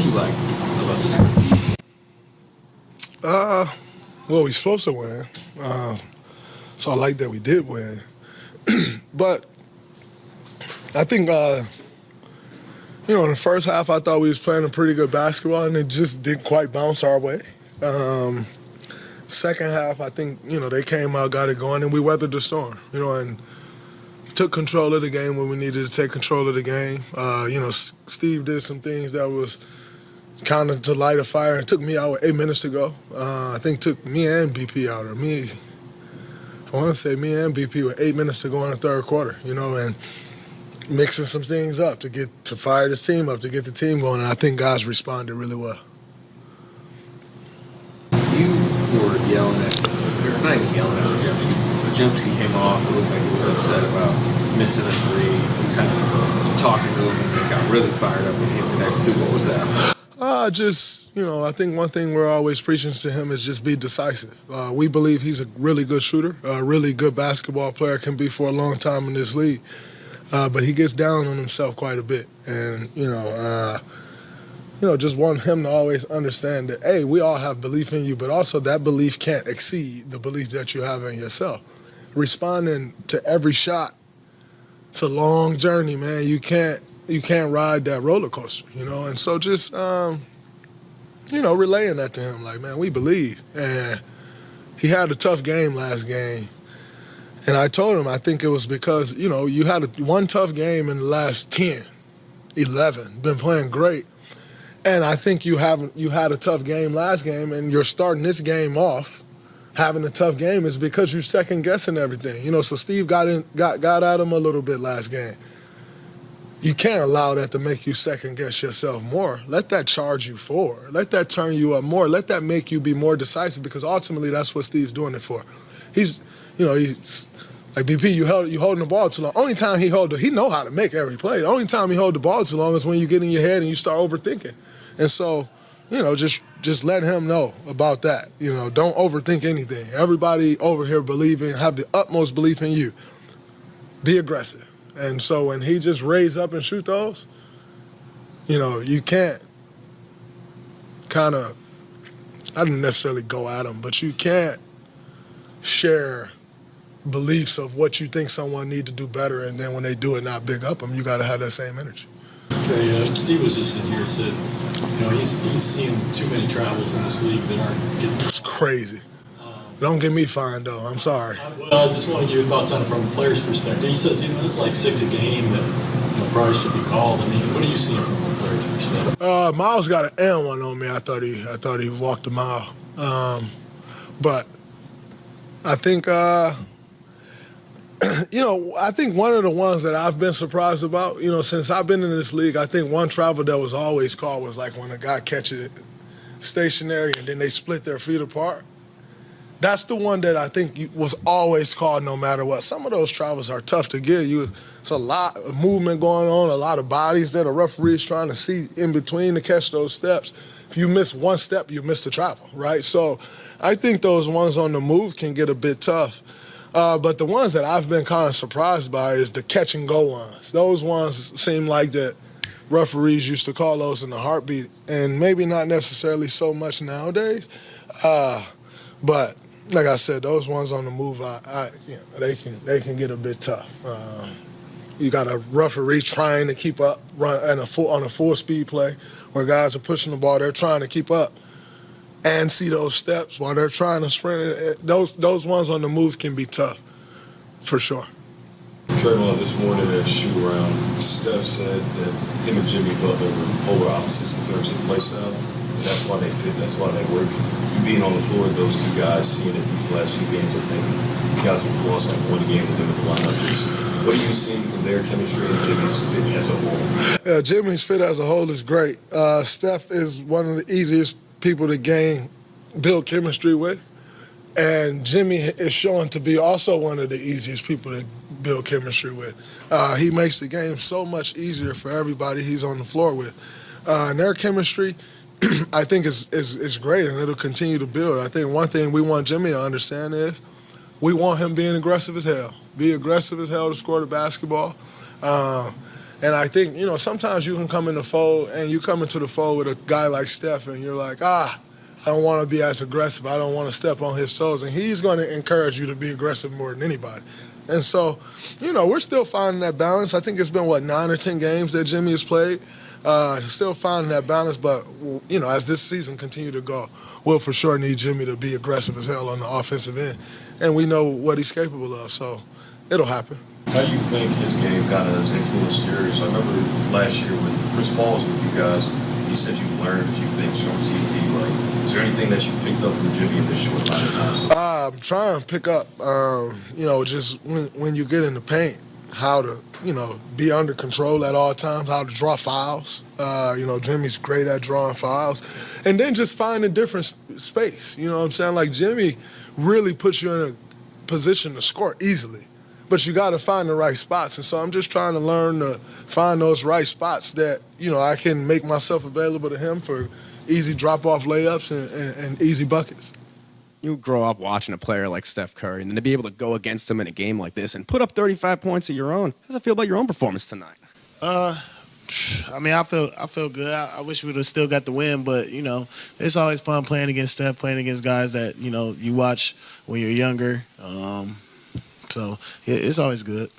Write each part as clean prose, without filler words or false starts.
What you like about this game? Well, we're supposed to win. So I like that we did win. But I think, in the first half, I thought we was playing a pretty good basketball, and it just didn't quite bounce our way. Second half, I think, they came out, got it going, and we weathered the storm, and took control of the game when we needed to take control of the game. Steve did some things that was kind of to light a fire. It took me out with 8 minutes to go. I think took me and BP out, or I want to say me and BP with 8 minutes to go in the third quarter, and mixing some things up to fire this team up, to get the team going, and I think guys responded really well. You were yelling at, or not even yelling at the Jumsky came off. It looked like he was upset about missing a three. You kind of talking to him, and they got really fired up when he hit the next two. What was that? I think one thing we're always preaching to him is just be decisive. We believe he's a really good shooter, a really good basketball player, can be for a long time in this league. But he gets down on himself quite a bit. And, just want him to always understand that, hey, we all have belief in you, but also that belief can't exceed the belief that you have in yourself. Responding to every shot, it's a long journey, man. You can't ride that roller coaster, And so just, relaying that to him, like, man, we believe. And he had a tough game last game. And I told him I think it was because, you had one tough game in the last 10, 11, been playing great. And I think you had a tough game last game, and you're starting this game off having a tough game is because you're second-guessing everything. So Steve got at him a little bit last game. You can't allow that to make you second-guess yourself more. Let that charge you forward. Let that turn you up more. Let that make you be more decisive, because ultimately that's what Steve's doing it for. He's like, BP, you holding the ball too long. Only time he know how to make every play. The only time he hold the ball too long is when you get in your head and you start overthinking. And so, just let him know about that. Don't overthink anything. Everybody over here have the utmost belief in you. Be aggressive. And so when he just raise up and shoot those, you can't kind of, I didn't necessarily go at him, but you can't share beliefs of what you think someone need to do better, and then when they do it, not big up them. You got to have that same energy. Okay, Steve was just in here and said, he's seeing too many travels in this league that aren't getting. It's crazy. Don't get me fined, though. I'm sorry. Well, I just wanted your thoughts on it from a player's perspective. He says, it's like 6 a game that probably should be called. I mean, what are you seeing from a player's perspective? Miles got an and one on me. I thought he walked a mile, but I think I think one of the ones that I've been surprised about, since I've been in this league, I think one travel that was always called was like when a guy catches it stationary and then they split their feet apart. That's the one that I think was always called no matter what. Some of those travels are tough to get. It's a lot of movement going on, a lot of bodies that a referee is trying to see in between to catch those steps. If you miss one step, you miss the travel, right? So I think those ones on the move can get a bit tough. But the ones that I've been kind of surprised by is the catch-and-go ones. Those ones seem like that referees used to call those in a heartbeat, and maybe not necessarily so much nowadays. But like I said, those ones on the move, they can get a bit tough. You got a referee trying to keep up, on a full speed play, where guys are pushing the ball, they're trying to keep up and see those steps while they're trying to sprint. Those ones on the move can be tough, for sure. DRAYMOND this morning at shoot-around, Steph said that him and Jimmy Butler were polar opposites in terms of play style. And that's why they fit, that's why they work. You being on the floor with those two guys, seeing it these last few games, I think you guys have lost like one game with them at the lineup. What are you seeing from their chemistry and Jimmy's fit as a whole? Yeah, Jimmy's fit as a whole is great. Steph is one of the easiest people to build chemistry with. And Jimmy is shown to be also one of the easiest people to build chemistry with. He makes the game so much easier for everybody he's on the floor with. And their chemistry, I think, is great, and it'll continue to build. I think one thing we want Jimmy to understand is we want him being aggressive as hell. Be aggressive as hell to score the basketball. And I think, sometimes you can come in the fold and you come into the fold with a guy like Steph and you're like, I don't want to be as aggressive. I don't want to step on his toes. And he's going to encourage you to be aggressive more than anybody. And so, we're still finding that balance. I think it's been, 9 or 10 games that Jimmy has played. Still finding that balance. But, as this season continues to go, we'll for sure need Jimmy to be aggressive as hell on the offensive end. And we know what he's capable of. So it'll happen. How do you think his game kind of has influenced yours? I remember last year when Chris Paul was with you guys, you said you learned a few things from TV. Like, is there anything that you picked up from Jimmy in this short amount of time? I'm trying to pick up, just when you get in the paint, how to, be under control at all times, how to draw fouls. Jimmy's great at drawing fouls. And then just finding different space. You know what I'm saying? Like, Jimmy really puts you in a position to score easily. But you got to find the right spots. And so I'm just trying to learn to find those right spots that, I can make myself available to him for easy drop-off layups and easy buckets. You grow up watching a player like Steph Curry, and then to be able to go against him in a game like this and put up 35 points of your own, how does it feel about your own performance tonight? I feel good. I wish we would have still got the win, but, it's always fun playing against Steph, playing against guys that, you watch when you're younger. So it's always good.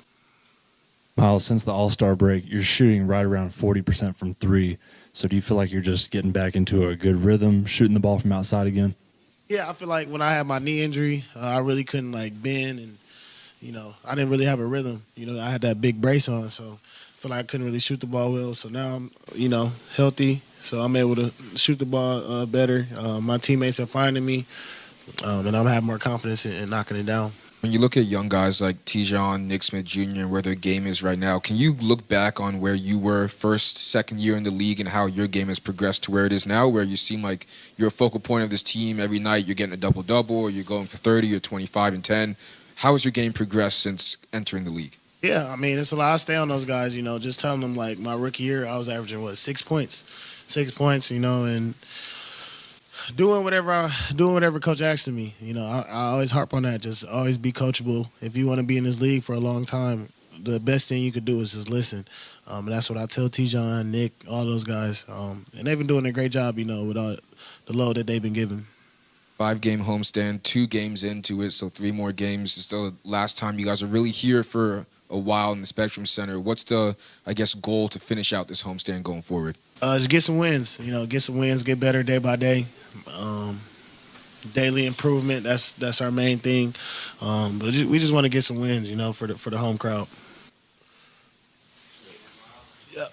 Miles, since the All-Star break, you're shooting right around 40% from three. So do you feel like you're just getting back into a good rhythm, shooting the ball from outside again? Yeah, I feel like when I had my knee injury, I really couldn't bend, and I didn't really have a rhythm. I had that big brace on, so I feel like I couldn't really shoot the ball well. So now I'm healthy, so I'm able to shoot the ball better. My teammates are finding me, and I'm having more confidence in knocking it down. When you look at young guys like Tijon, Nick Smith Jr., and where their game is right now, can you look back on where you were first, second year in the league and how your game has progressed to where it is now, where you seem like you're a focal point of this team every night, you're getting a double-double, or you're going for 30 or 25 and 10. How has your game progressed since entering the league? Yeah, it's a lot. I stay on those guys, just telling them, my rookie year, I was averaging, 6 points? 6 points, and doing whatever coach asks of me. I always harp on that. Just always be coachable. If you want to be in this league for a long time, the best thing you could do is just listen. And that's what I tell Tijon, Nick, all those guys. And they've been doing a great job, with all the load that they've been given. 5-game homestand, 2 games into it, so 3 more games. It's the last time you guys are really here for a while in the Spectrum Center. What's the, goal to finish out this homestand going forward? Just get some wins. Get some wins, get better day by day. Daily improvement. That's our main thing. But we just want to get some wins, for the home crowd. Yep.